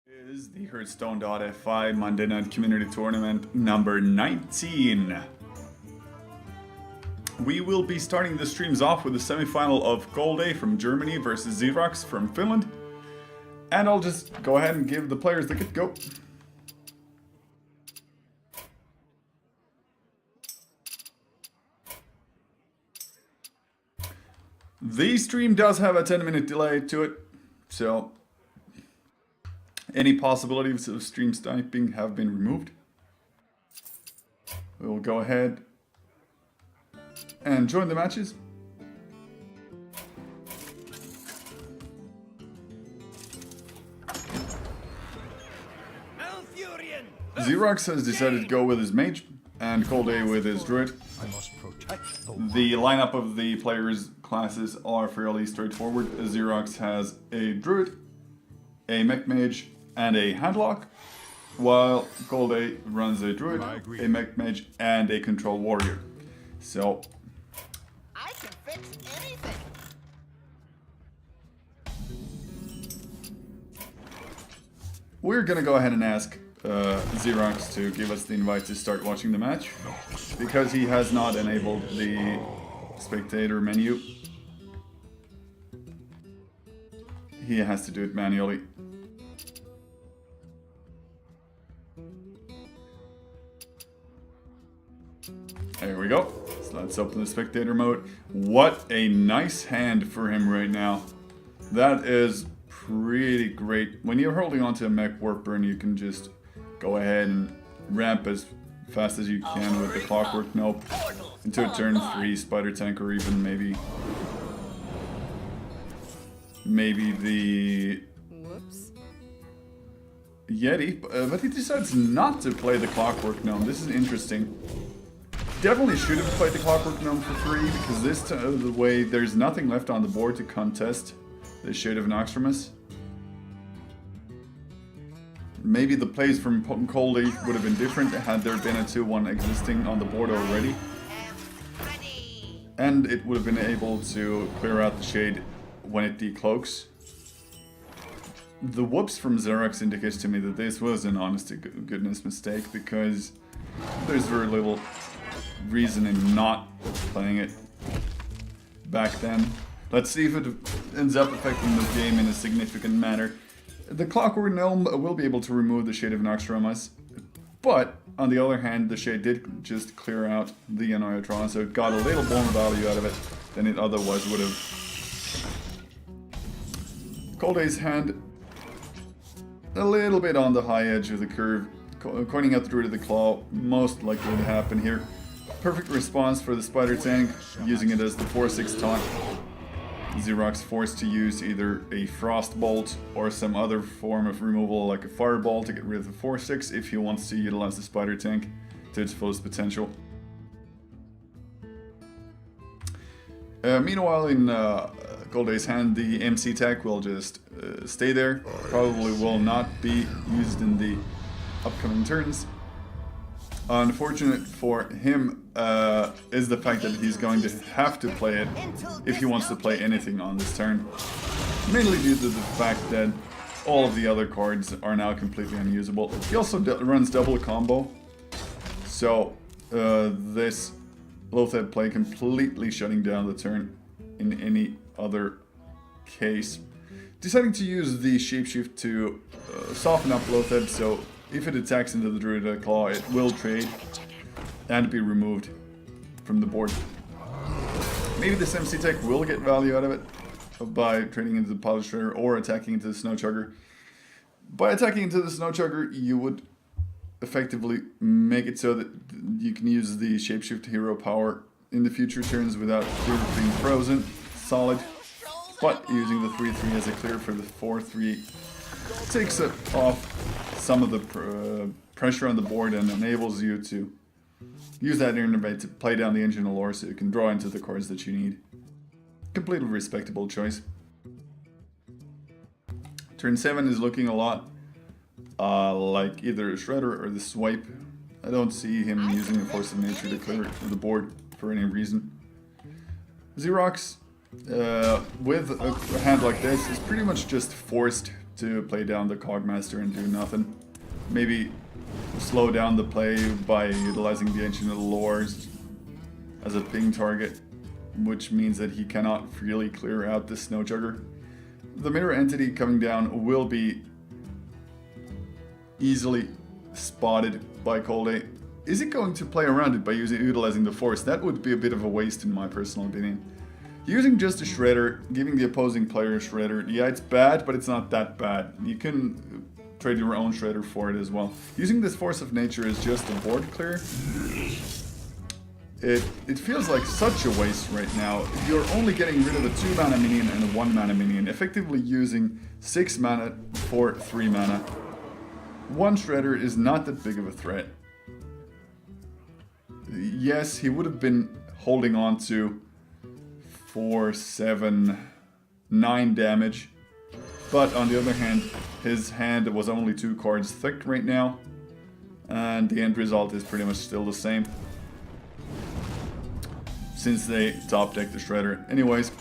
Is the Hearthstone.fi Monday Night Community Tournament number 19. We will be starting the streams off with the semi-final of Kolde from Germany versus Zerux from Finland. And I'll just go ahead and give the players the get-go. The stream does have a 10-minute delay to it, so any possibilities of stream sniping have been removed. We'll go ahead and join the matches. Zerux has decided to go with his mage and Kolde with his druid. The lineup of the players' classes are fairly straightforward. Zerux has a druid, a mech mage, and a handlock, while Kolde runs a druid, a mech mage, and a control warrior. So I can fix anything. we're gonna go ahead and ask Zerux to give us the invite to start watching the match, because he has not enabled the spectator menu. He has to do it manually. There we go. So let's open the spectator mode. What a nice hand for him right now. That is pretty great. When you're holding onto a mech warp burn, you can just go ahead and ramp as fast as you can with the clockwork nope into a turn 3 spider tank, or even maybe the Yeti, but he decides not to play the clockwork gnome. This is interesting. Definitely should have played the clockwork gnome for free, because this the way there's nothing left on the board to contest the Shade of Noxtremus. Maybe the plays from Kolde would have been different had there been a 2-1 existing on the board already. And it would have been able to clear out the Shade when it decloaks. The whoops from Zerux indicates to me that this was an honest to goodness mistake, because there's very little reason in not playing it back then. Let's see if it ends up affecting the game in a significant manner. The Clockwork Gnome will be able to remove the Shade of Noxtremus, but on the other hand, the Shade did just clear out the Annoyatron, so it got a little more value out of it than it otherwise would have. Kolde's hand, a little bit on the high edge of the curve, coining out the Druid of the Claw, most likely to happen here. Perfect response for the spider tank, using it as the 4-6 taunt. Zerux forced to use either a Frost Bolt or some other form of removal like a Fireball to get rid of the 4-6 if he wants to utilize the spider tank to its fullest potential. Meanwhile, in Kolde's hand, the MC tech will just stay there. Probably will not be used in the upcoming turns. Unfortunate for him is the fact that he's going to have to play it if he wants to play anything on this turn. Mainly due to the fact that all of the other cards are now completely unusable. He also runs double combo, so this low-threat play completely shutting down the turn in any other case. Deciding to use the Shapeshift to soften up low-threat, so if it attacks into the Druid Claw, it will trade and be removed from the board. Maybe this MC Tech will get value out of it by trading into the Polish Shredder or attacking into the Snow Chugger. By attacking into the Snow Chugger, you would effectively make it so that you can use the Shapeshift hero power in the future turns without being frozen. Solid. But using the 3-3 as a clear for the 4-3 takes it off some of the pressure on the board and enables you to use that innervate to play down the Engine of Lore so you can draw into the cards that you need. Completely respectable choice. Turn 7 is looking a lot like either a Shredder or the Swipe. I don't see him using the Force of Nature to clear the board for any reason. Xerox, with a hand like this, is pretty much just forced to play down the Cogmaster and do nothing. Maybe slow down the play by utilizing the Ancient Lores as a ping target, which means that he cannot freely clear out the Snow Jugger. The Mirror Entity coming down will be easily spotted by Kolde. Is it going to play around it by utilizing the Force? That would be a bit of a waste in my personal opinion. Using just a Shredder, giving the opposing player a Shredder, yeah, it's bad, but it's not that bad. You can trade your own Shredder for it as well. Using this Force of Nature as just a board clear, it feels like such a waste right now. You're only getting rid of a 2 mana minion and a 1 mana minion, effectively using 6 mana for 3 mana. One Shredder is not that big of a threat. Yes, he would have been holding on to 4, 7, 9 damage. But on the other hand, his hand was only 2 cards thick right now. And the end result is pretty much still the same, since they top deck the Shredder. Anyways,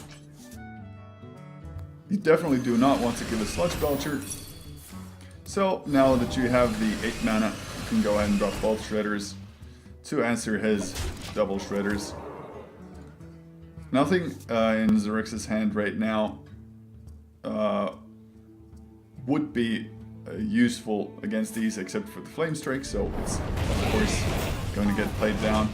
you definitely do not want to give a Sludge Belcher. So now that you have the 8 mana, you can go ahead and drop both Shredders to answer his double Shredders. Nothing in Zerux's hand right now would be useful against these except for the Flame Strike, so it's of course going to get played down.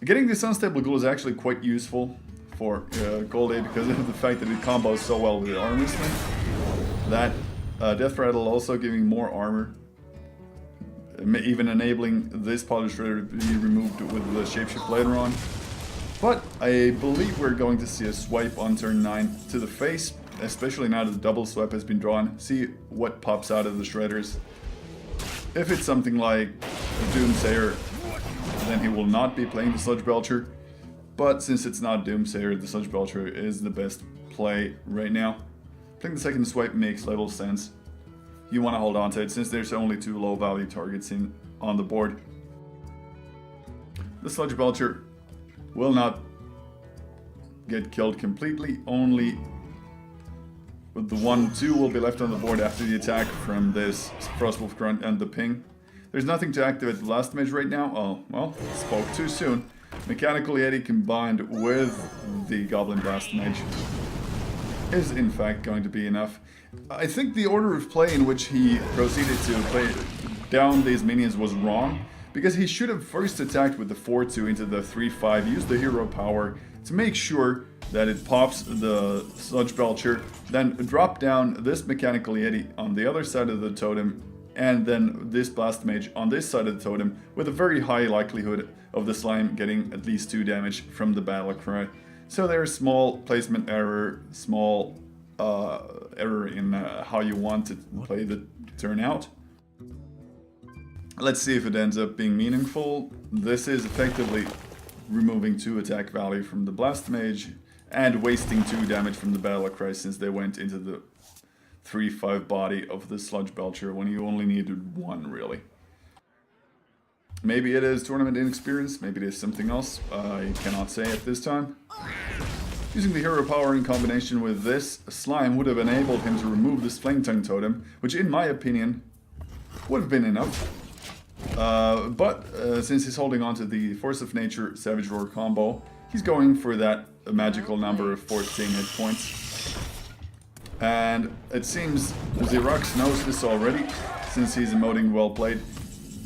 Getting this Unstable Ghoul is actually quite useful for Kolde because of the fact that it combos so well with Armor Smith. That Death Rattle also giving more armor, even enabling this Polished Shredder to be removed with the Shapeshift later on. But I believe we're going to see a swipe on turn 9 to the face, especially now that the double swipe has been drawn. See what pops out of the Shredders. If it's something like Doomsayer, then he will not be playing the Sludge Belcher. But since it's not Doomsayer, the Sludge Belcher is the best play right now. Playing the second swipe makes little sense. You want to hold on to it since there's only 2 low value targets on the board. The Sludge Belcher will not get killed completely, only with the 1-2 will be left on the board after the attack from this Frostwolf Grunt and the ping. There's nothing to activate the Blast Mage right now. Oh, well, spoke too soon. Mechanical Yeti combined with the Goblin Blast Mage is in fact going to be enough. I think the order of play in which he proceeded to play down these minions was wrong, because he should have first attacked with the 4-2 into the 3-5, used the hero power to make sure that it pops the Sludge Belcher, then drop down this Mechanical Yeti on the other side of the totem, and then this Blast Mage on this side of the totem, with a very high likelihood of the slime getting at least 2 damage from the Battle Cry. So there's small placement error, small error in how you want to play the turn out. Let's see if it ends up being meaningful. This is effectively removing 2 attack value from the Blast Mage and wasting 2 damage from the Battle Cry since they went into the 3-5 body of the Sludge Belcher when you only needed 1, really. Maybe it is tournament inexperience, maybe it is something else, I cannot say at this time. Using the hero power in combination with this slime would have enabled him to remove this Flame Tongue Totem, which in my opinion would have been enough. But since he's holding on to the Force of Nature Savage Roar combo, he's going for that magical number of 14 hit points. And it seems Zerux knows this already, since he's emoting well played.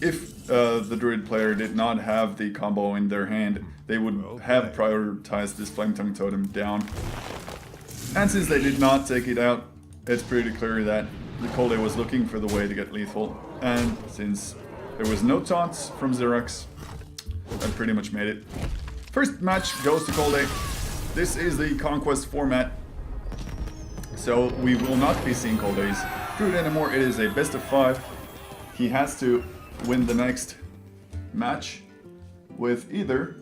If the Druid player did not have the combo in their hand, they would have prioritized this Flame Tongue Totem down. And since they did not take it out, it's pretty clear that the Kolde was looking for the way to get lethal. And since there was no taunts from Zerux, that pretty much made it. First match goes to Kolde. This is the Conquest format, so we will not be seeing Kolde's Druid anymore. It is a best of 5. He has to win the next match with either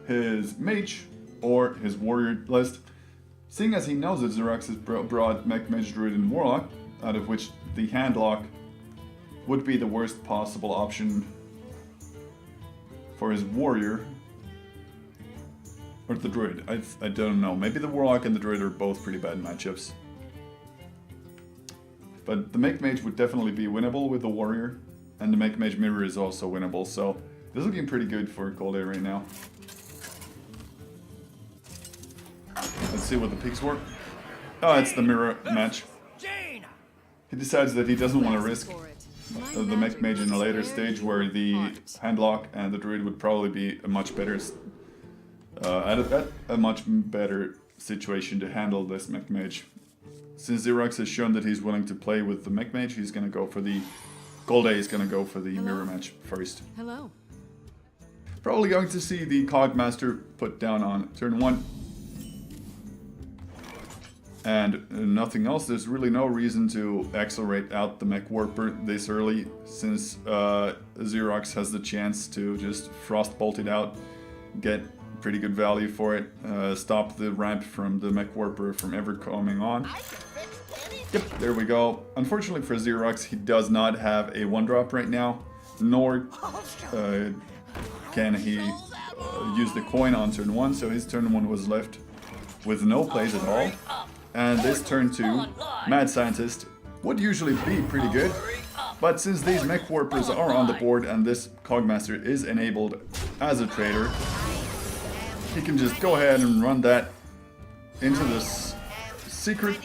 his Mage or his Warrior list. Seeing as he knows that Zerux has brought Mech, Mage, Druid, and Warlock, out of which the Handlock would be the worst possible option for his Warrior. Or the Druid, I don't know. Maybe the Warlock and the Druid are both pretty bad matchups. but the Mech Mage would definitely be winnable with the Warrior, and the Mech Mage Mirror is also winnable, so this is looking pretty good for Kolde right now. Let's see what the picks were. Oh, it's the Mirror match. He decides that he doesn't want to risk the Mech Mage in a later stage where the Handlock and the Druid would probably be a much better at a much better situation to handle this Mech Mage. Since Zerux has shown that he's willing to play with the Mech Mage, he's gonna go for the Kolde is gonna go for the Mirror match first. Hello. Probably going to see the Cogmaster put down on turn 1. And nothing else. There's really no reason to accelerate out the Mech Warper this early, since Zerux has the chance to just Frostbolt it out, get pretty good value for it, stop the ramp from the Mech Warper from ever coming on. Yep, there we go. Unfortunately for Zerux, he does not have a 1-drop right now, nor can he use the coin on turn 1, so his turn 1 was left with no plays at all. And this turn 2, Mad Scientist would usually be pretty good, but since these Mech Warpers are on the board and this Cogmaster is enabled as a trader, he can just go ahead and run that into this secret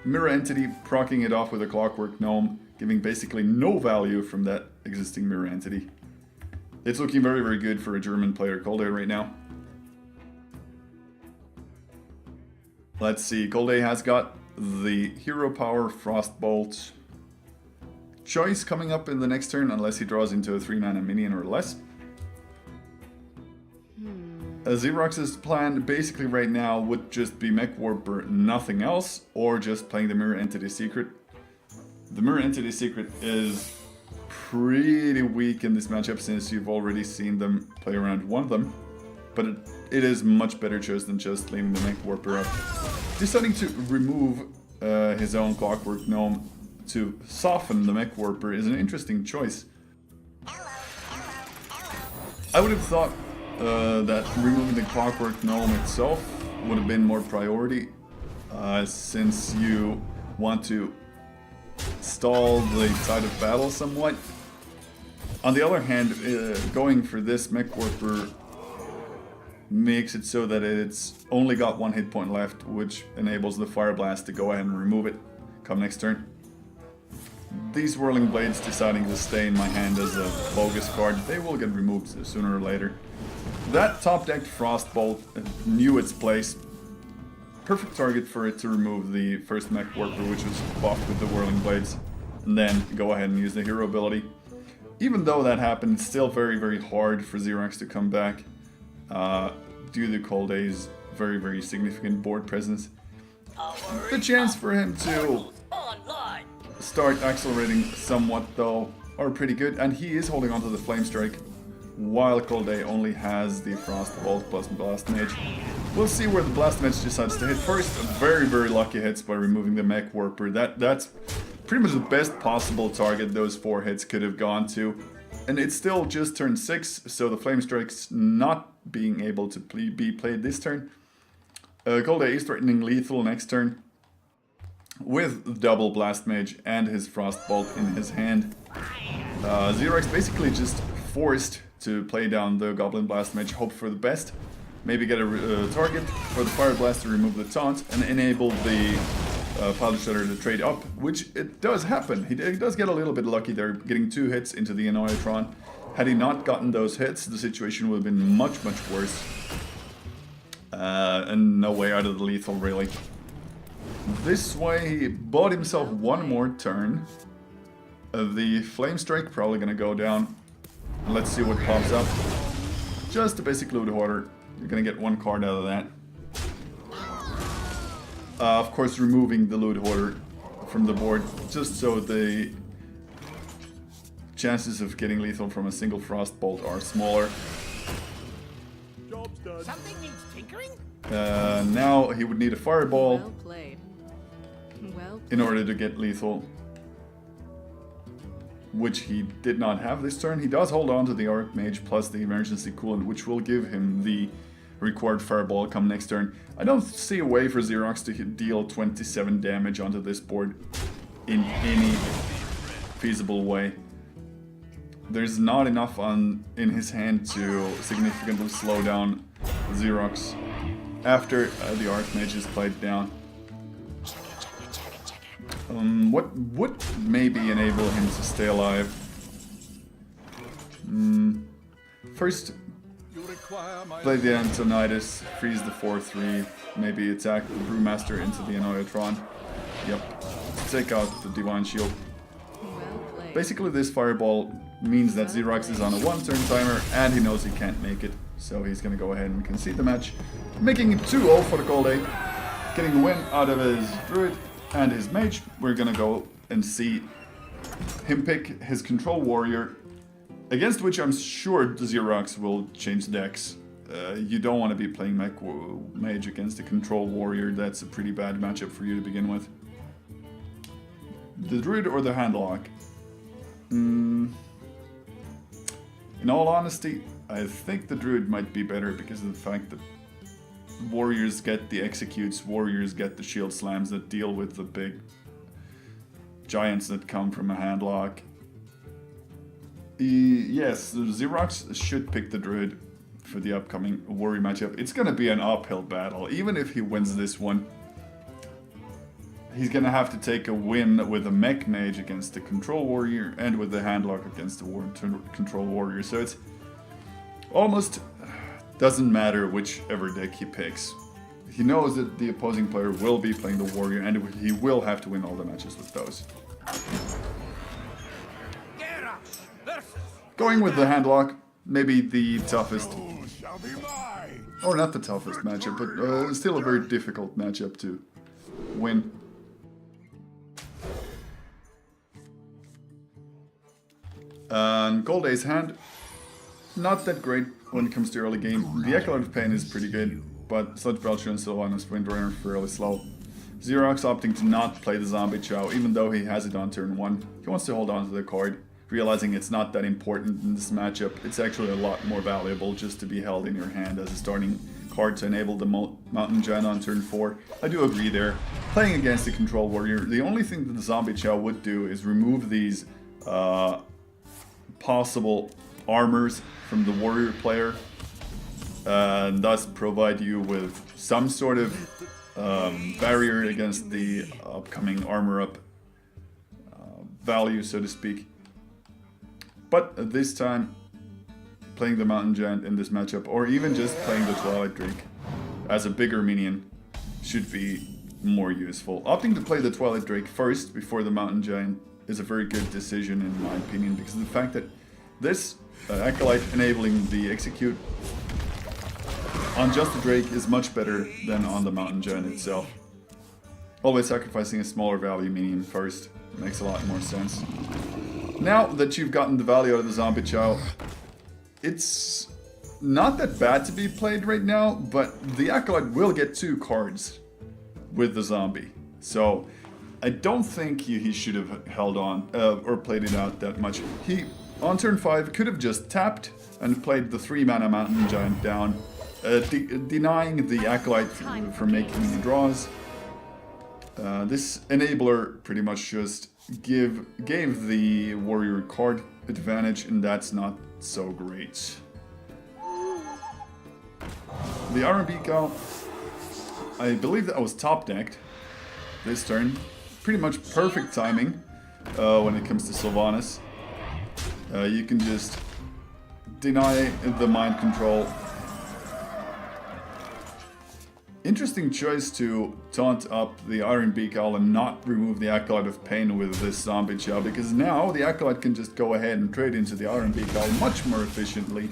Mirror Entity, proccing it off with a Clockwork Gnome, giving basically no value from that existing Mirror Entity. It's looking very, very good for a German player, Kolde, right now. Let's see, Kolde has got the Hero Power Frostbolt choice coming up in the next turn, unless he draws into a 3-mana minion or less. Xerox's plan basically right now would just be Mech Warper, nothing else, or just playing the Mirror Entity Secret. The Mirror Entity Secret is pretty weak in this matchup since you've already seen them play around one of them, but it is much better choice than just leaving the Mech Warper up. Deciding to remove his own Clockwork Gnome to soften the Mech Warper is an interesting choice. I would have thought that removing the Clockwork Gnome itself would have been more priority, since you want to stall the tide of battle somewhat. On the other hand, going for this Mech Warper makes it so that it's only got 1 hit point left, which enables the Fire Blast to go ahead and remove it come next turn. These Whirling Blades deciding to stay in my hand as a bogus card, they will get removed sooner or later. That top-decked Frostbolt knew its place. Perfect target for it to remove the first Mech Warper, which was buffed with the Whirling Blades, and then go ahead and use the hero ability. Even though that happened, it's still very, very hard for Zerux to come back due to Kolde's very, very significant board presence. The chance for him to start accelerating somewhat, though, are pretty good, and he is holding onto the Flame Strike, while Kolde only has the Frostbolt plus Blast Mage. We'll see where the Blast Mage decides to hit first. Very, very lucky hits by removing the Mech Warper. That's pretty much the best possible target those 4 hits could have gone to. And it's still just turn 6, so the Flame Strike's not being able to be played this turn. Kolde is threatening lethal next turn with double Blast Mage and his Frostbolt in his hand. Zerux basically just forced to play down the Goblin Blast Mage, hope for the best, maybe get a target for the Fire Blast to remove the taunt, and enable the Pilot Shredder to trade up, which it does happen. He does get a little bit lucky there, getting 2 hits into the Annoyatron. Had he not gotten those hits, the situation would have been much, much worse. And no way out of the lethal, really. This way, he bought himself 1 more turn. The Flame Strike probably gonna go down. Let's see what pops up. Just a basic loot hoarder. You're gonna get 1 card out of that. Of course, removing the loot hoarder from the board, just so the chances of getting lethal from a single Frostbolt are smaller. Job's done. Something needs tinkering? Now he would need a Fireball Well played. Well in order to get lethal, which he did not have this turn. He does hold on to the Archmage plus the Emergency Coolant, which will give him the required Fireball come next turn. I don't see a way for Zerux to deal 27 damage onto this board. in any feasible way. There's not enough in his hand to significantly slow down Zerux after the Archmage is played down. What would maybe enable him to stay alive? First, play the Antonitis, freeze the 4-3, maybe attack the Brewmaster into the Annoyatron. Yep, to take out the Divine Shield. Basically, this Fireball means that Zerux is on a 1-turn timer and he knows he can't make it. So he's gonna go ahead and concede the match, making it 2-0 for the Kolde, getting a win out of his Druid and his Mage. We're gonna go and see him pick his Control Warrior, against which I'm sure the Zerux will change decks. You don't want to be playing Mage against a Control Warrior. That's a pretty bad matchup for you to begin with. The Druid or the Handlock? In all honesty, I think the Druid might be better because of the fact that Warriors get the Executes, Warriors get the Shield Slams that deal with the big giants that come from a Handlock. Yes, the Zerux should pick the Druid for the upcoming Warrior matchup. It's gonna be an uphill battle. Even if he wins this one, he's gonna have to take a win with a Mech Mage against the Control Warrior and with the Handlock against the Control Warrior. So it's almost doesn't matter whichever deck he picks. He knows that the opposing player will be playing the Warrior and he will have to win all the matches with those. Going with the Handlock, maybe the toughest, or not the toughest matchup, but still a very difficult matchup to win. And Kolde's hand, not that great when it comes to early game. The Acolyte of Pain is pretty good, but Sludge Belcher and Sylvanas Windrunner are fairly slow. Zerux opting to not play the Zombie Chow, even though he has it on turn 1. He wants to hold on to the card, realizing it's not that important in this matchup. It's actually a lot more valuable just to be held in your hand as a starting card to enable the Mountain Giant on turn 4. I do agree there. Playing against the Control Warrior, the only thing that the Zombie Chow would do is remove these possible armors from the Warrior player, and thus provide you with some sort of barrier against the upcoming armor up value, so to speak. But this time, playing the Mountain Giant in this matchup, or even just playing the Twilight Drake as a bigger minion, should be more useful. Opting to play the Twilight Drake first before the Mountain Giant is a very good decision in my opinion, because of the fact that this Acolyte enabling the Execute on just the Drake is much better than on the Mountain Giant itself. Always sacrificing a smaller value minion first makes a lot more sense. Now that you've gotten the value out of the Zombie Chow, it's not that bad to be played right now, but the Acolyte will get 2 cards with the Zombie. So I don't think he should have held on or played it out that much. He, on turn 5, could have just tapped and played the 3-mana Mountain Giant down, denying the Acolyte from making any draws. This enabler pretty much just gave the Warrior card advantage, and that's not so great. The R&B Cow, I believe that I was top decked this turn. Pretty much perfect timing when it comes to Sylvanas. You can just deny the mind control. Interesting choice to taunt up the Iron Beak Owl and not remove the Acolyte of Pain with this Zombie Chow, because now the Acolyte can just go ahead and trade into the Iron Beak Owl much more efficiently.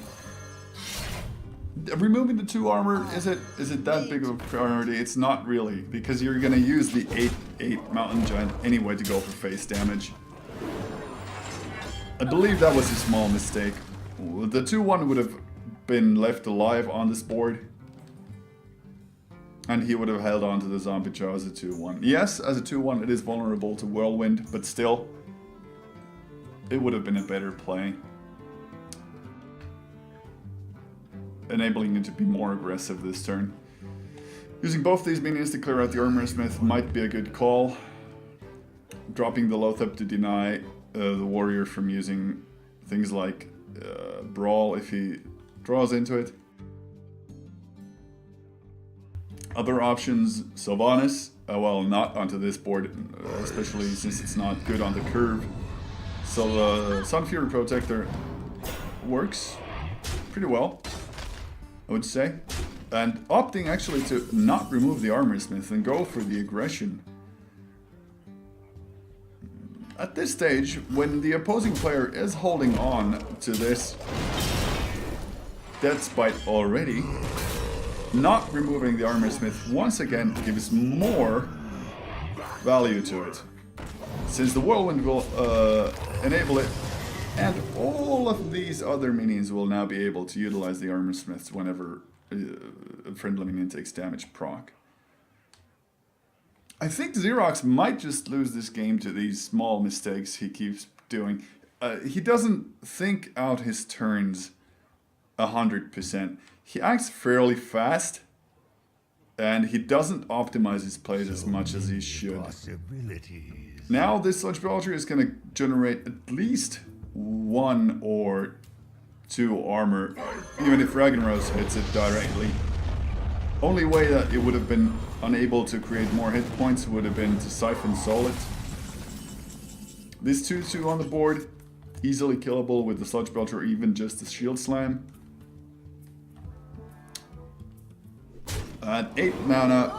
Removing the 2 armor, is it that big of a priority? It's not really, because you're gonna use the 8/8 Mountain Giant anyway to go for face damage. I believe that was a small mistake. The 2/1 would have been left alive on this board, and he would have held on to the Zombie Chow as a 2/1. Yes, as a 2/1 it is vulnerable to Whirlwind, but still, it would have been a better play. Enabling it to be more aggressive this turn. Using both these minions to clear out the Armor Smith might be a good call. dropping the Loatheb to deny the warrior from using things like Brawl if he draws into it. Other options, Sylvanas, well, not onto this board, especially since it's not good on the curve. So the Sun Fury Protector works pretty well, I would say. And opting actually to not remove the Armor Smith and go for the aggression. At this stage, when the opposing player is holding on to this Death Spite already, not removing the Armor Smith once again gives more value to it. Since the Whirlwind will enable it, and all of these other minions will now be able to utilize the Armor Smiths whenever a friendly minion takes damage proc. I think Zerux might just lose this game to these small mistakes he keeps doing. He doesn't think out his turns 100%. He acts fairly fast, and he doesn't optimize his plays as much as he should. Now this Sludge Belcher is going to generate at least 1 or 2 armor, even if Ragnaros hits it directly. Only way that it would have been unable to create more hit points would have been to Siphon Soul it. This 2-2 on the board, easily killable with the Sludge Belcher or even just the Shield Slam. At 8 mana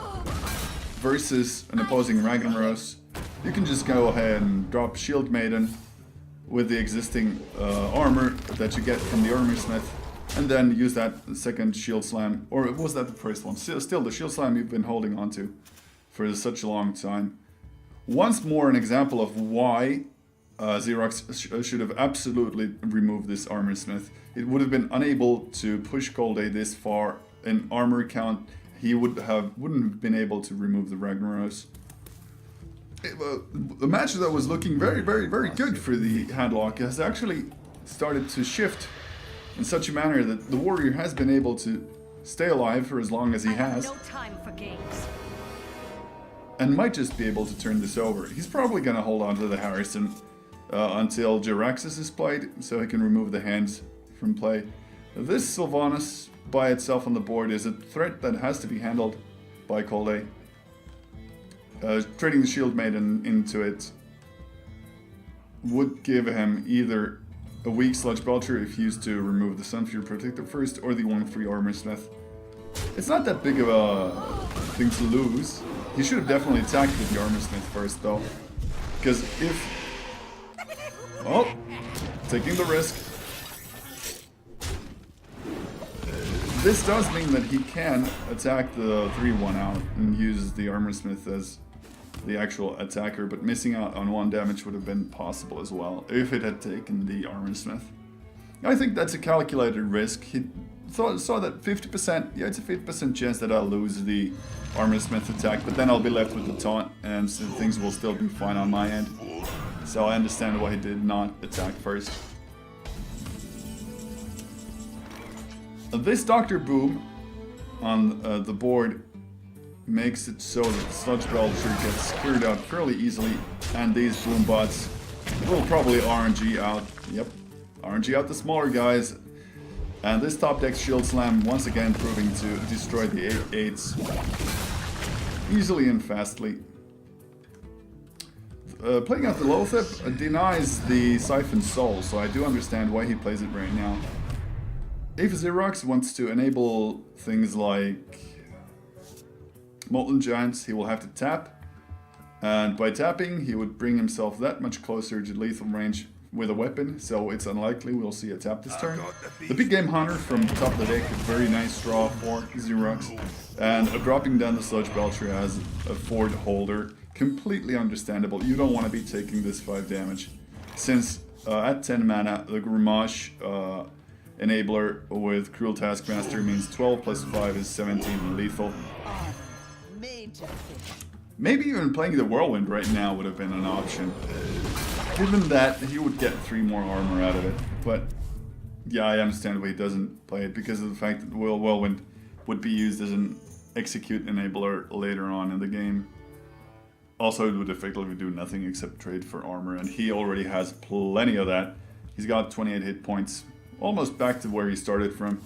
versus an opposing Ragnaros, you can just go ahead and drop Shield Maiden with the existing armor that you get from the Armor Smith, and then use that second Shield Slam, or was that the first one? Still the Shield Slam you've been holding on to for such a long time. Once more an example of why Zerux should have absolutely removed this Armor Smith. It would have been unable to push Kolde this far in armor count. He wouldn't have been able to remove the Ragnaros. The match that was looking very good for the Handlock has actually started to shift in such a manner that the warrior has been able to stay alive for as long as he has. No time for games. And might just be able to turn this over. He's probably going to hold on to the Harrison until Jiraxis is played, so he can remove the hands from play. This Sylvanas by itself on the board is a threat that has to be handled by Kolde. Trading the Shield Maiden into it would give him either a weak Sludge Belcher if used to remove the Sun Fury Protector first, or the 1-3 Armor Smith. It's not that big of a thing to lose. He should have definitely attacked with the Armor Smith first though. Because if... Oh! Taking the risk. This does mean that he can attack the 3-1 out and use the Armor Smith as the actual attacker, but missing out on 1 damage would have been possible as well if it had taken the Armor Smith. I think that's a calculated risk. He saw that 50%, yeah, it's a 50% chance that I'll lose the Armor Smith attack, but then I'll be left with the taunt and so things will still be fine on my end. So I understand why he did not attack first. This Dr. Boom on the board makes it so that the Sludge Belcher gets cleared out fairly easily, and these Boom Bots will probably RNG out. Yep, RNG out the smaller guys. And this top deck Shield Slam once again proving to destroy the 8/8s easily and fastly. Playing out the Loatheb denies the Siphon Soul, so I do understand why he plays it right now. If Zerux wants to enable things like Molten Giants, he will have to tap, and by tapping he would bring himself that much closer to lethal range with a weapon, so it's unlikely we'll see a tap this turn. The Big Game Hunter from the top of the deck, a very nice draw for Zerux, and dropping down the Sludge Belcher as a Ford holder, completely understandable. You don't want to be taking this 5 damage, since at 10 mana the Grimash enabler with Cruel Taskmaster means 12 plus 5 is 17 lethal. Maybe even playing the Whirlwind right now would have been an option, given that he would get 3 more armor out of it. But yeah, I understand why he doesn't play it, because of the fact that Whirlwind would be used as an execute enabler later on in the game. Also, it would effectively do nothing except trade for armor, and he already has plenty of that. He's got 28 hit points, almost back to where he started from.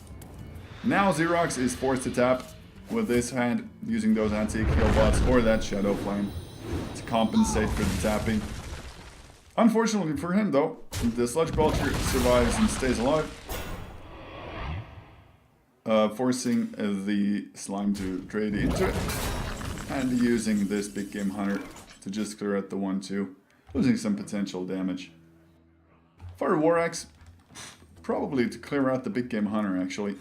Now Zerux is forced to tap with this hand, using those antique heal bots or that Shadow Flame to compensate for the tapping. Unfortunately for him though, the Sludge Belcher survives and stays alive, forcing the slime to trade into it, and using this Big Game Hunter to just clear out the 1-2, losing some potential damage. Fire War Axe, probably to clear out the Big Game Hunter actually.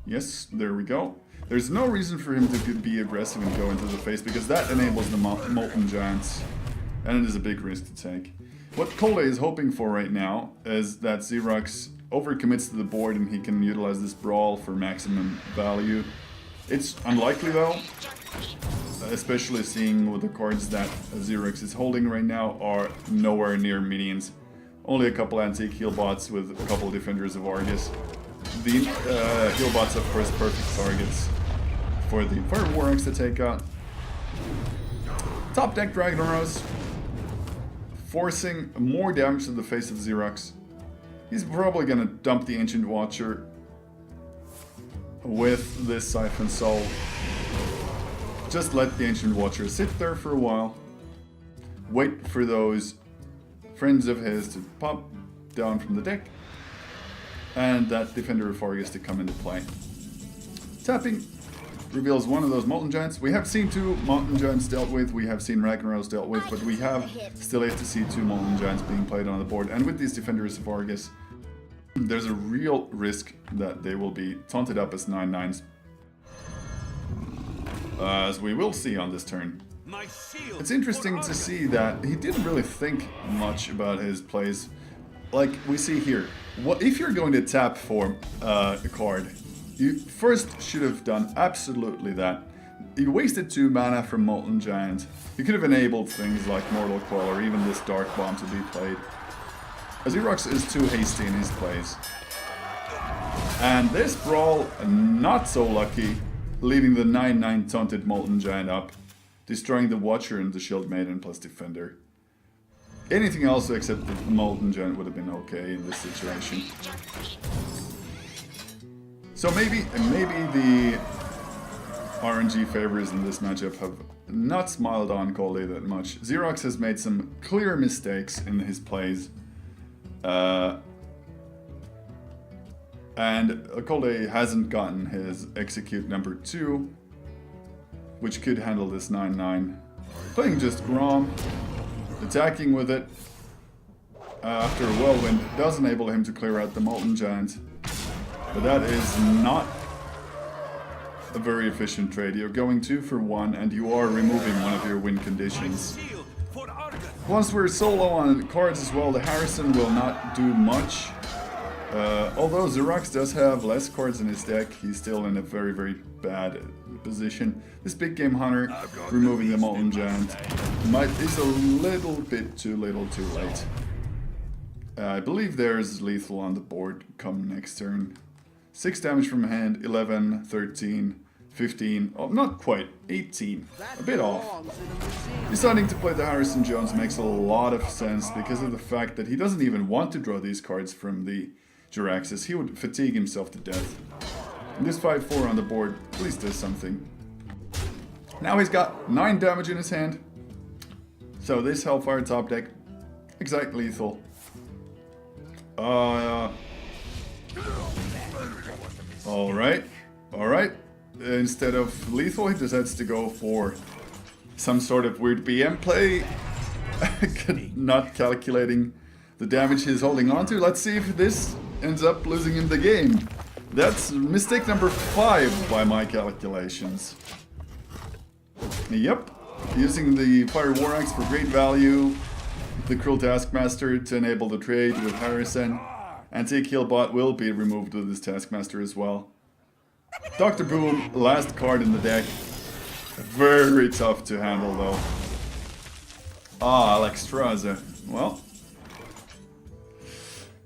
Yes, there we go. There's no reason for him to be aggressive and go into the face, because that enables the Molten Giants, and it is a big risk to take. What Kolde is hoping for right now is that Zerux overcommits to the board and he can utilize this Brawl for maximum value. It's unlikely though, especially seeing with the cards that Zerux is holding right now are nowhere near minions. Only a couple antique heal bots with a couple defenders of Argus. The heal bots, of course, perfect targets for the Fire War Axe to take out. Top deck Dragon Arrows, forcing more damage to the face of Zerux. He's probably gonna dump the Ancient Watcher with this Siphon Soul. Just let the Ancient Watcher sit there for a while. Wait for those friends of his to pop down from the deck, and that Defender of Argus to come into play. Tapping reveals one of those Molten Giants. We have seen 2 Molten Giants dealt with, we have seen Ragnaros dealt with, but we have still yet to see 2 Molten Giants being played on the board. And with these Defenders of Argus, there's a real risk that they will be taunted up as 9/9s. As we will see on this turn. It's interesting to see that he didn't really think much about his plays. Like we see here, if you're going to tap for a card, you first should have done absolutely that. You wasted 2 mana from Molten Giant. You could have enabled things like Mortal Coil or even this Dark Bomb to be played. Zerux is too hasty in his plays. And this Brawl, not so lucky, leaving the 9/9 taunted Molten Giant up, destroying the Watcher and the Shield Maiden plus Defender. Anything else except the Molten Giant would have been okay in this situation. So maybe the RNG favors in this matchup have not smiled on Kolde that much. Zerux has made some clear mistakes in his plays. And Kolde hasn't gotten his Execute number 2, which could handle this 9/9. Playing just Grom, attacking with it after a Whirlwind does enable him to clear out the Molten Giant. But that is not a very efficient trade. You're going 2 for 1 and you are removing one of your win conditions. Once we're solo on cards as well, the Harrison will not do much. Although Zerux does have less cards in his deck, he's still in a very, very bad position. This Big Game Hunter, removing the Molten Giant, is a little bit too little too late. I believe there's lethal on the board come next turn. 6 damage from hand, 11, 13, 15, oh, not quite, 18, a bit off. Deciding to play the Harrison Jones makes a lot of sense because of the fact that he doesn't even want to draw these cards from the Jiraxis. He would fatigue himself to death. And this 5/4 on the board at least does something. Now he's got 9 damage in his hand. So this Hellfire top deck, exact lethal. Alright. Instead of lethal, he decides to go for some sort of weird BM play. Not calculating the damage he's holding on to. Let's see if this ends up losing him the game. That's mistake number 5 by my calculations. Yep. Using the Fire War Axe for great value. The Cruel Taskmaster to enable the trade with Harrison. Antique Heal Bot will be removed with this Taskmaster as well. Dr. Boom, last card in the deck. Very tough to handle though. Alexstrasza. Well,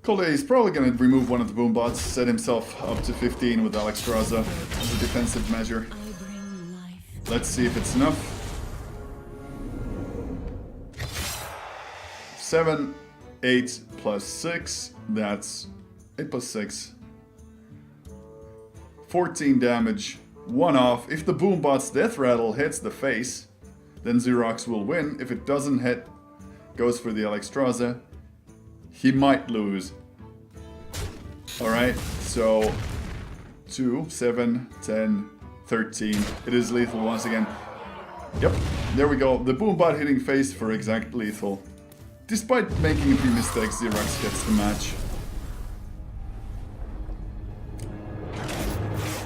Kolde is probably going to remove one of the Boom Bots, set himself up to 15 with Alexstrasza as a defensive measure. Let's see if it's enough. 7, 8 plus 6, that's 8 plus 6. 14 damage, 1 off. If the Boombot's Death Rattle hits the face, then Zerux will win. If it doesn't hit, goes for the Alexstrasza, he might lose. Alright, so 2, 7, 10, 13. It is lethal once again. Yep, there we go. The Boombot hitting face for exact lethal. Despite making a few mistakes, Zerux gets the match.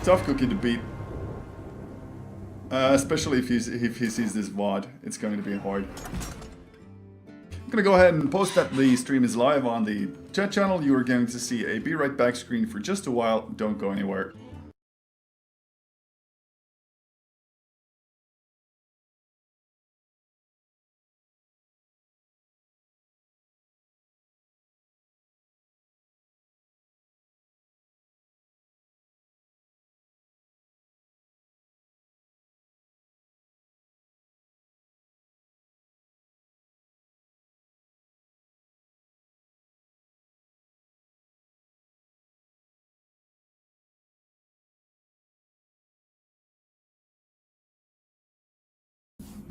Tough cookie to beat. Especially if he sees this VOD. It's going to be hard. I'm gonna go ahead and post that the stream is live on the chat channel. You are going to see a be right back screen for just a while. Don't go anywhere.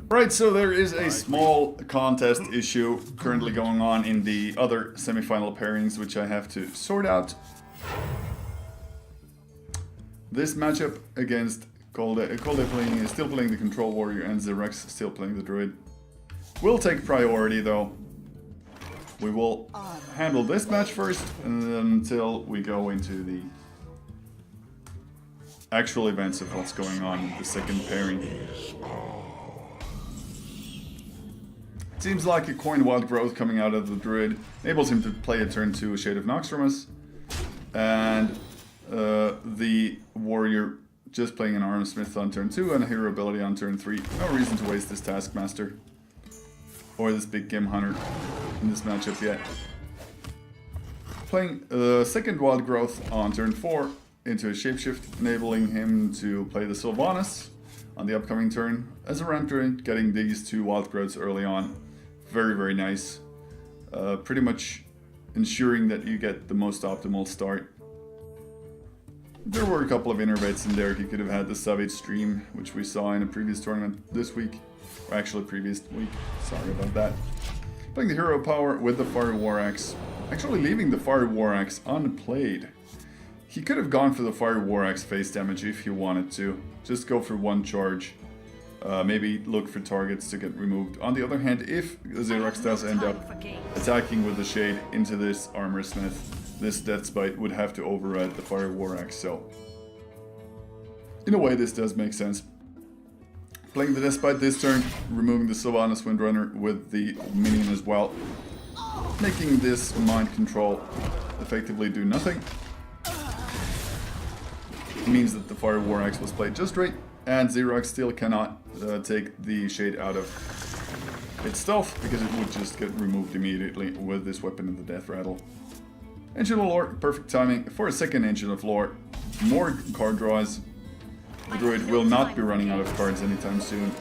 Right, so there is a small contest issue currently going on in the other semifinal pairings, which I have to sort out. This matchup against Kolde is still playing the Control Warrior and Zerux still playing the Druid. Will take priority though. We will handle this match first until we go into the actual events of what's going on in the second pairing. Seems like a coin wild growth coming out of the Druid enables him to play a turn 2 Shade of Noxramas, and the Warrior just playing an Armsmith on turn 2 and a Hero ability on turn 3. No reason to waste this Taskmaster or this Big Game Hunter in this matchup yet. Playing second wild growth on turn 4 into a Shapeshift, enabling him to play the Sylvanas on the upcoming turn as a ramp druid, getting these 2 wild growths early on. Very, very nice. Pretty much ensuring that you get the most optimal start. There were a couple of innervates in there. He could have had the Savage Stream, which we saw in a previous tournament this week. Or actually previous week. Sorry about that. Playing the Hero Power with the Fire War Axe. Actually leaving the Fire War Axe unplayed. He could have gone for the Fire War Axe face damage if he wanted to. Just go for 1 charge. Maybe look for targets to get removed. On the other hand, if Zerux does end up attacking with the Shade into this Armorsmith, this Deathspite would have to override the Fire War Axe, so in a way this does make sense. Playing the Deathspite this turn, removing the Sylvanas Windrunner with the minion as well, making this Mind Control effectively do nothing. It means that the Fire War Axe was played just right, and Zerux still cannot take the Shade out of its stealth, because it would just get removed immediately with this weapon in the Death Rattle. Ancient of Lore, perfect timing for a second Ancient of Lore. More card draws. The Druid will not be running out of cards anytime soon.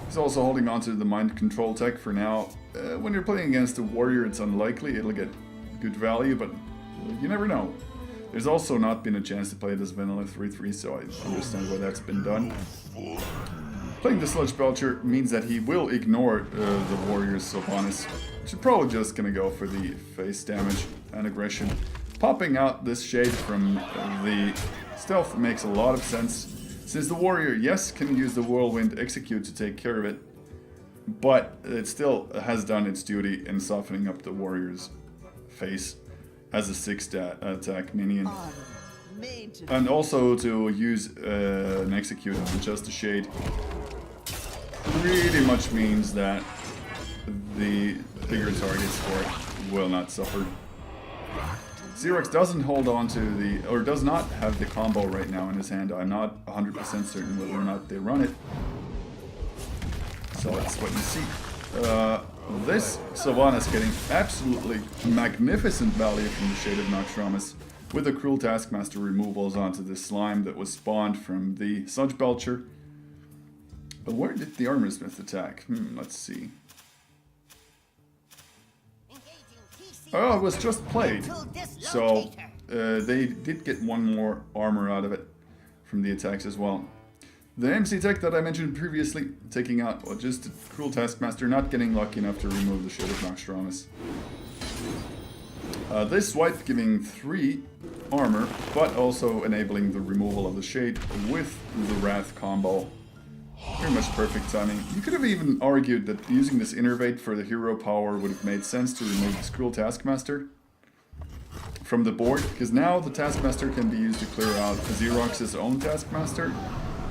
He's also holding on to the Mind Control tech for now. When you're playing against a Warrior, it's unlikely it'll get good value, but you never know. There's also not been a chance to play this vanilla 3-3, so I understand why that's been done. Playing the Sludge Belcher means that he will ignore the Warrior's Sylvanas, which is probably just gonna go for the face damage and aggression. Popping out this Shade from the stealth makes a lot of sense, since the Warrior, yes, can use the Whirlwind Execute to take care of it, but it still has done its duty in softening up the Warrior's face as a 6-stat attack minion. And also to use an Execute on just a Shade pretty much means that the bigger targets for it will not suffer. Zerux doesn't hold on to the, or does not have the combo right now in his hand. I'm not 100% certain whether or not they run it. So let's wait and see. This Sylvanas getting absolutely magnificent value from the Shade of Noxramas with the Cruel Taskmaster removals onto the slime that was spawned from the Sludge Belcher. But where did the Armorsmith attack? Let's see. Oh, it was just played. Tool So dislocator. they did get one more armor out of it from the attacks as well. The MC tech that I mentioned previously, taking out just a Cruel Taskmaster, not getting lucky enough to remove the Shade of Noxtramas. This swipe giving 3 armor, but also enabling the removal of the Shade with the Wrath combo. Pretty much perfect timing. You could have even argued that using this Innervate for the hero power would have made sense to remove this Cruel Taskmaster from the board, because now the Taskmaster can be used to clear out Xerox's own Taskmaster,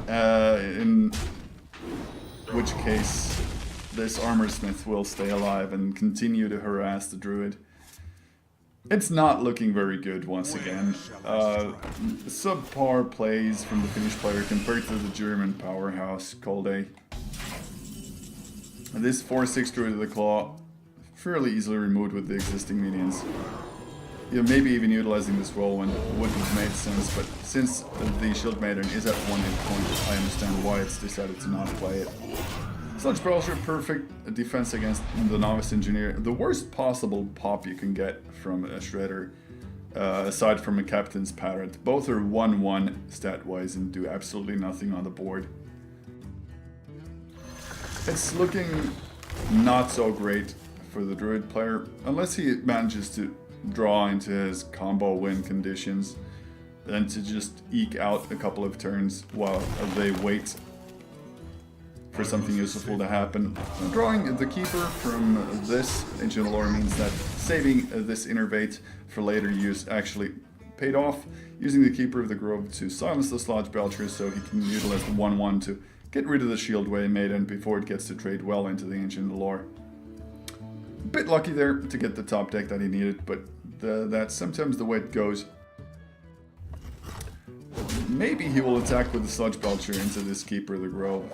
in which case this Armorsmith will stay alive and continue to harass the Druid. It's not looking very good once again. Subpar plays from the Finnish player compared to the German powerhouse Kolde. This 4/6 Druid of the Claw, fairly easily removed with the existing minions. Yeah, maybe even utilizing this whirlwind would have made sense, but since the Shield Maiden is at 1 hit point, I understand why it's decided to not play it. Sludge Belcher, perfect defense against the Novice Engineer. The worst possible pop you can get from a Shredder, aside from a Captain's Parrot. Both are 1/1 stat-wise and do absolutely nothing on the board. It's looking not so great for the Druid player, unless he manages to draw into his combo win conditions and to just eke out a couple of turns while they wait for something useful to happen. Drawing the Keeper from this Ancient Lore means that saving this Innervate for later use actually paid off, using the Keeper of the Grove to silence the Sludge Belcher so he can utilize the 1/1 to get rid of the Shield Maiden before it gets to trade well into the Ancient Lore. Bit lucky there to get the top deck that he needed, but that's sometimes the way it goes. Maybe he will attack with the Sludge Belcher into this Keeper of the Grove.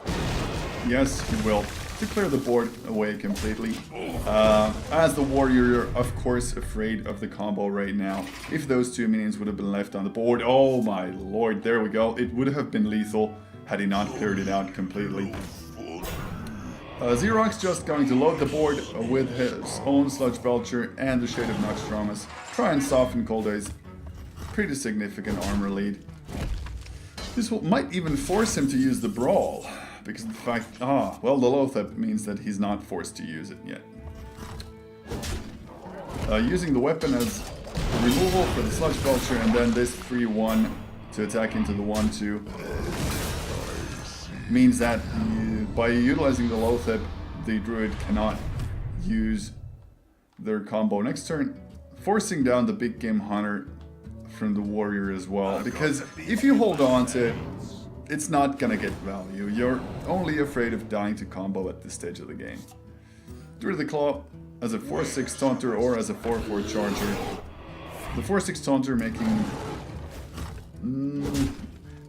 Yes, he will, to clear the board away completely. As the warrior, you're of course afraid of the combo right now. If those 2 minions would have been left on the board, oh my lord, there we go. It would have been lethal had he not cleared it out completely. Xerox just going to load the board with his own Sludge Belcher and the Shade of Noxtramas. Try and soften Kolde's pretty significant armor lead. This might even force him to use the Brawl, because of the fact, well, the Loatheb means that he's not forced to use it yet. Using the weapon as removal for the Sludge Belcher, and then this 3/1 to attack into the 1/2 means that by utilizing the Loatheb, the Druid cannot use their combo next turn, forcing down the Big Game Hunter from the Warrior as well. Because if you hold on to it, it's not gonna get value. You're only afraid of dying to combo at this stage of the game. Druid of the Claw as a 4/6 Taunter or as a 4/4 Charger. The 4/6 Taunter making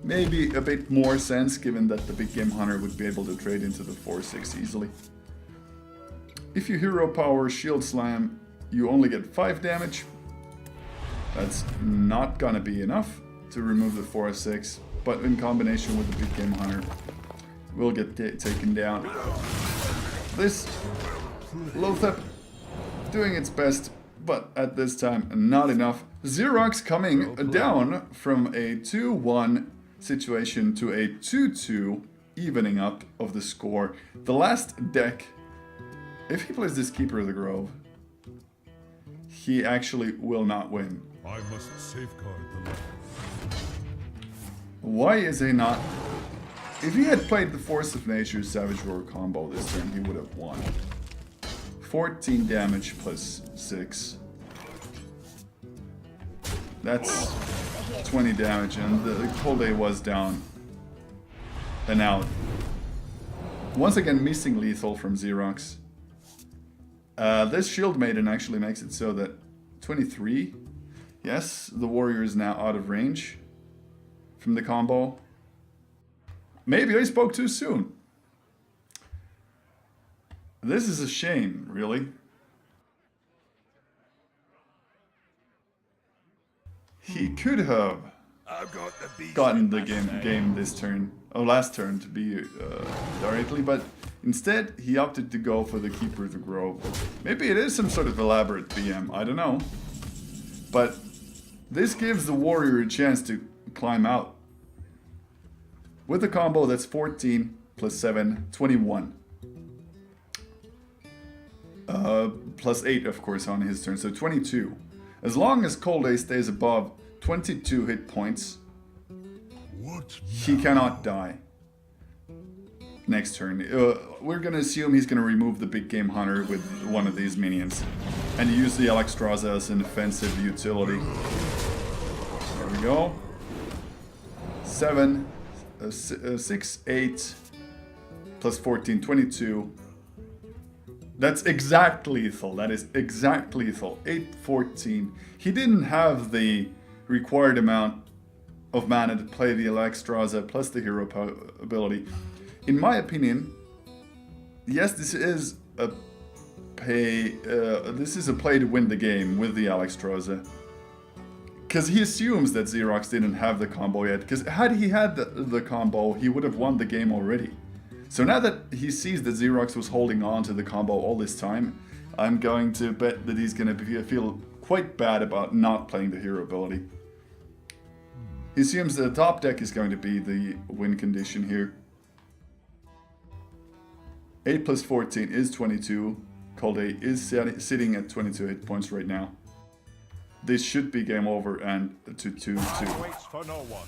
maybe a bit more sense, given that the Big Game Hunter would be able to trade into the 4/6 easily. If you hero power Shield Slam, you only get 5 damage. That's not gonna be enough to remove the 4/6, but in combination with the Big Game Hunter, will get taken down. This Loatheb doing its best, but at this time not enough. Xerox coming down from a 2/1 situation to a 2/2 evening up of the score. The last deck, if he plays this Keeper of the Grove, he actually will not win. I must safeguard the land. Why is he not? If he had played the Force of Nature's Savage Roar combo this turn, he would have won. 14 damage plus 6. That's 20 damage, and the Kolde was down and out. Once again, missing lethal from Xerox. This Shield Maiden actually makes it so that 23. Yes, the warrior is now out of range from the combo. Maybe I spoke too soon. This is a shame, really. He could have I've got the beast gotten in the my sight. game this turn, or last turn to be directly, but instead he opted to go for the Keeper of the Grove. Maybe it is some sort of elaborate BM, I don't know. But this gives the warrior a chance to climb out. With a combo that's 14 plus 7, 21. Plus 8, of course, on his turn, so 22. As long as Kolde stays above 22 hit points, What he cannot die. Next turn. We're gonna assume he's gonna remove the big game hunter with one of these minions. And use the Alexstrasza as an offensive utility. There we go. 7, 6, 8, plus 14, 22. That's exact lethal. That is exact lethal. 8, 14. He didn't have the required amount of mana to play the Alexstrasza plus the hero ability. In my opinion, yes, this is a play to win the game with the Alexstrasza. Because he assumes that Zerux didn't have the combo yet. Because had he had the combo, he would have won the game already. So now that he sees that Zerux was holding on to the combo all this time, I'm going to bet that he's going to feel quite bad about not playing the hero ability. He assumes the top deck is going to be the win condition here. 8 plus 14 is 22. Kolde is sitting at 22 hit points right now. This should be game over and to 2-2. waits for no one.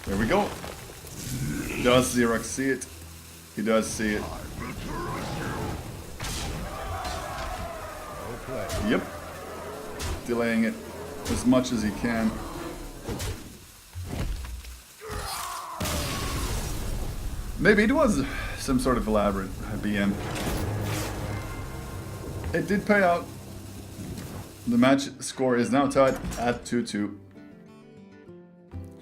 There we go. Does Zerux see it? He does see it. Okay. Yep. Delaying it as much as he can. Maybe it was some sort of elaborate BM. It did pay out. The match score is now tied at 2-2.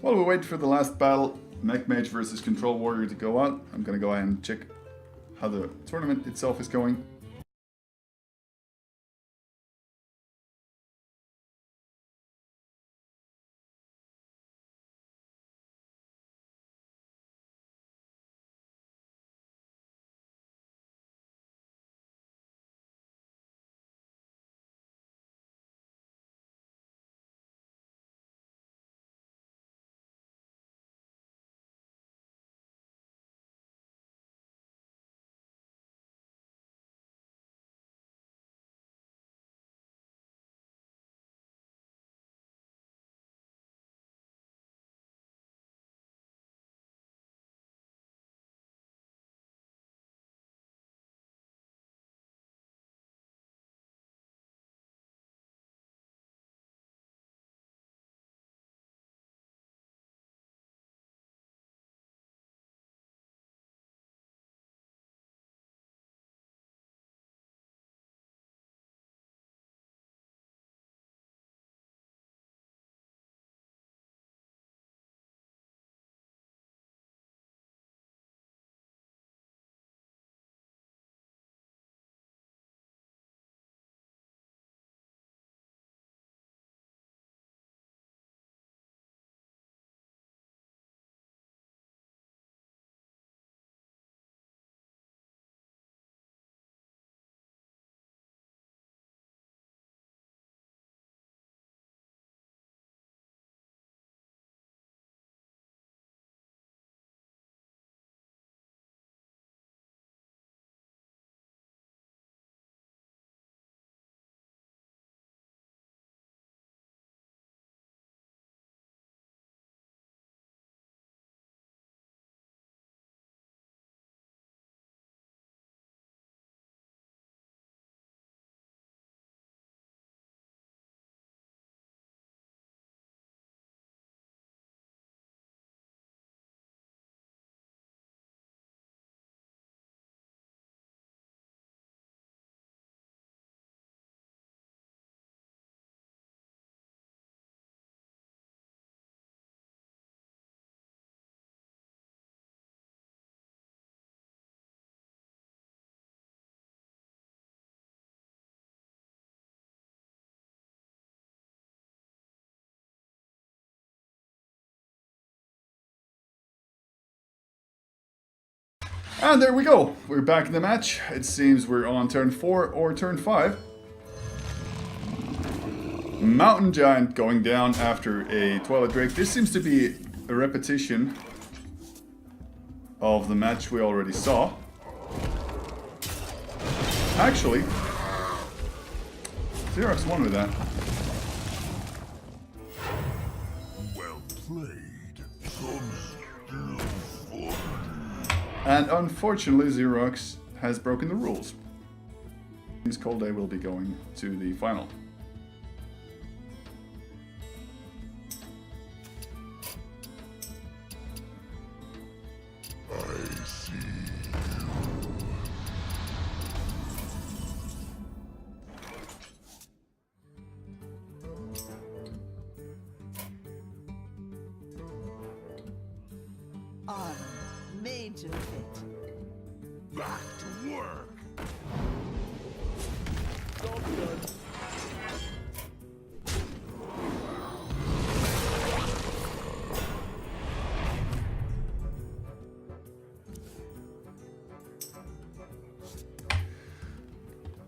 While we wait for the last battle, Mech Mage versus Control Warrior to go out, I'm gonna go ahead and check how the tournament itself is going. And there we go. We're back in the match. It seems we're on turn 4 or turn 5. Mountain Giant going down after a Twilight Drake. This seems to be a repetition of the match we already saw. Actually, Zerux won with that. Well played. Some still fun. And unfortunately, Zerux has broken the rules. Seems Kolde will be going to the final. I see. On major fit. Back to work.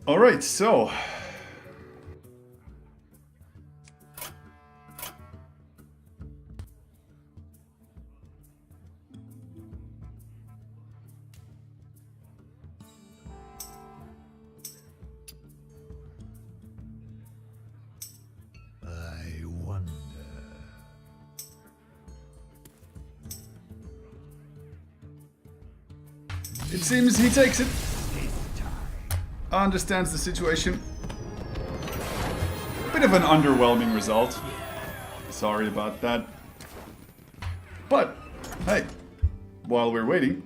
All right, so I wonder. it seems he takes it. Understands the situation. Bit of an underwhelming result. Sorry about that. But, hey, while we're waiting,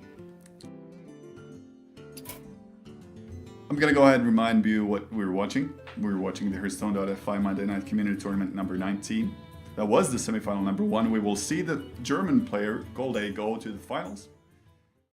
I'm gonna go ahead and remind you what we're watching. We're watching the Hearthstone.fi Monday Night Community Tournament number 19. That was the semifinal number 1. We will see the German player, Kolde, go to the finals.